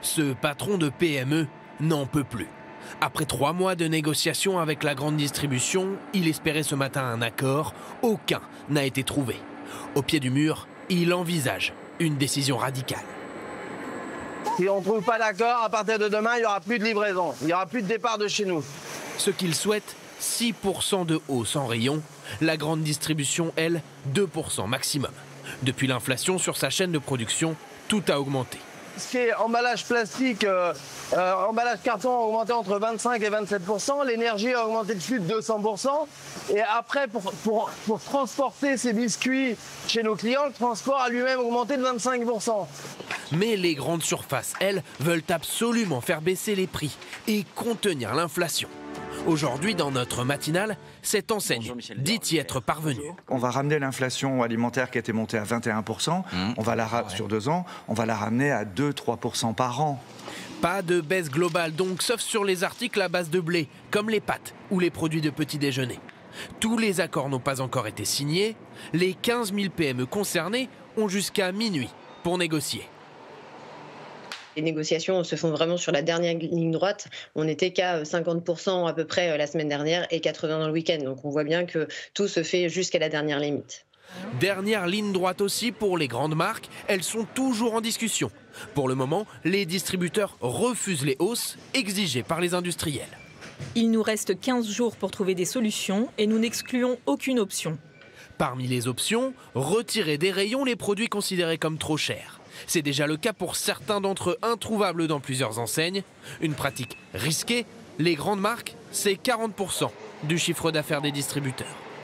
Ce patron de PME n'en peut plus. Après 3 mois de négociations avec la grande distribution, il espérait ce matin un accord. Aucun n'a été trouvé. Au pied du mur, il envisage une décision radicale. Si on ne trouve pas d'accord, à partir de demain, il n'y aura plus de livraison. Il n'y aura plus de départ de chez nous. Ce qu'il souhaite, 6% de hausse en rayon. La grande distribution, elle, 2% maximum. Depuis l'inflation sur sa chaîne de production, tout a augmenté. Ce qui est emballage plastique, emballage carton a augmenté entre 25 et 27%. L'énergie a augmenté de plus de 200%. Et après, pour transporter ces biscuits chez nos clients, le transport a lui-même augmenté de 25%. Mais les grandes surfaces, elles, veulent absolument faire baisser les prix et contenir l'inflation. Aujourd'hui, dans notre matinale, cette enseigne dit y être parvenue. On va ramener l'inflation alimentaire qui était montée à 21%, on va sur 2 ans, on va la ramener à 2-3% par an. Pas de baisse globale donc, sauf sur les articles à base de blé, comme les pâtes ou les produits de petit déjeuner. Tous les accords n'ont pas encore été signés. Les 15 000 PME concernées ont jusqu'à minuit pour négocier. Les négociations se font vraiment sur la dernière ligne droite. On n'était qu'à 50% à peu près la semaine dernière et 80% dans le week-end. Donc on voit bien que tout se fait jusqu'à la dernière limite. Dernière ligne droite aussi pour les grandes marques. Elles sont toujours en discussion. Pour le moment, les distributeurs refusent les hausses exigées par les industriels. Il nous reste 15 jours pour trouver des solutions et nous n'excluons aucune option. Parmi les options, retirer des rayons les produits considérés comme trop chers. C'est déjà le cas pour certains d'entre eux, introuvables dans plusieurs enseignes. Une pratique risquée. Les grandes marques, c'est 40% du chiffre d'affaires des distributeurs.